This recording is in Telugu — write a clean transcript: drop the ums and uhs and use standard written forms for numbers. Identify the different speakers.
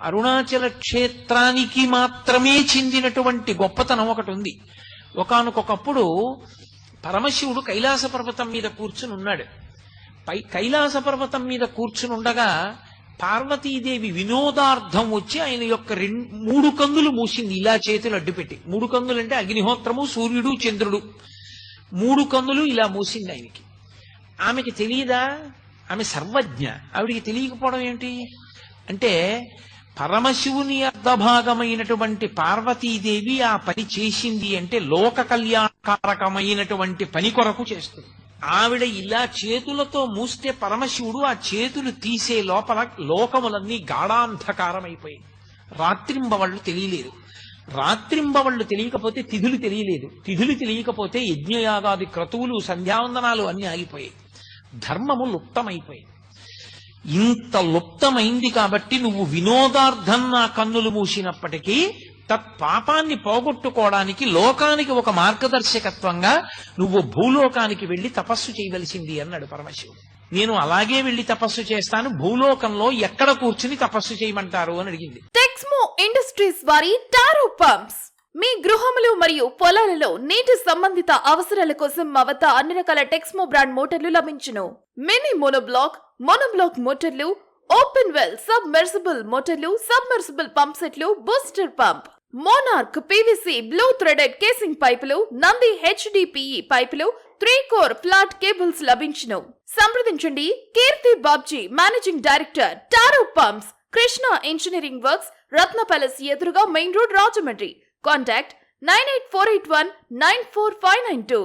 Speaker 1: అరుణాచల క్షేత్రానికి మాత్రమే చెందినటువంటి గొప్పతనం ఒకటి ఉంది. ఒకానొకప్పుడు పరమశివుడు కైలాస పర్వతం మీద కూర్చుని ఉన్నాడు. కైలాస పర్వతం మీద కూర్చుని ఉండగా పార్వతీదేవి వినోదార్థం వచ్చి ఆయన యొక్క 3 కన్నులు మూసింది, ఇలా చేతులు అడ్డుపెట్టి. 3 కన్నులు అంటే అగ్నిహోత్రము, సూర్యుడు, చంద్రుడు. 3 కన్నులు ఇలా మూసింది ఆయనకి. ఆమెకి తెలియదా? ఆమె సర్వజ్ఞ. ఆవిడికి తెలియకపోవడం ఏంటి అంటే, పరమశివుని అర్ధభాగమైనటువంటి పార్వతీదేవి ఆ పని చేసింది అంటే లోక కళ్యాణకారకమైనటువంటి పని కొరకు చేస్తుంది. ఆవిడ ఇలా చేతులతో మూస్తే పరమశివుడు ఆ చేతులు తీసే లోపల లోకములన్నీ గాఢాంధకారమైపోయాయి. రాత్రింబవళ్ళు తెలియలేదు. రాత్రింబవళ్ళు తెలియకపోతే తిథులు తెలియలేదు. తిథులు తెలియకపోతే యజ్ఞయాగాది క్రతువులు, సంధ్యావందనాలు అన్ని ఆగిపోయాయి. ధర్మము లుప్తమైపోయాయి. ఇంత లుప్తమైంది కాబట్టి నువ్వు వినోదార్థం నా కన్నులు మూసినప్పటికీ తత్పాపాన్ని పోగొట్టుకోవడానికి లోకానికి ఒక మార్గదర్శకత్వంగా నువ్వు భూలోకానికి వెళ్లి తపస్సు చేయవలసింది అన్నాడు పరమశివుడు. నేను అలాగే వెళ్లి తపస్సు చేస్తాను, భూలోకంలో ఎక్కడ కూర్చుని తపస్సు చేయమంటారు అని అడిగింది.
Speaker 2: టెక్స్మో ఇండస్ట్రీస్ వారి టారో పంప్స్ మీ గృహములు మరియు పొలాలలో నీటి సంబంధిత అవసరాల కోసం మా వద్ద అన్ని రకాల టెక్స్మో బ్రాండ్ మోటార్లు లభించును. మినీ మోనోబ్లాక్ మోటార్లు, ఓపెన్ వెల్ సబ్మెర్సిబుల్ మోటార్లు, సబ్మెర్సిబుల్ పంప్ సెట్లు, booster pump, monarch PVC blue threaded casing పైపులు, నంది హెచ్డిపిఈ పైపులు, 3 కోర్ ఫ్లాట్ కేబుల్స్ లభించును. సంప్రదించండి Keerthi Babji, managing director, Taro pumps, Krishna engineering works, Ratna palace ఎదురుగా మెయిన్ రోడ్, రాజమండ్రి. కాంటాక్ట్ 98481 94592.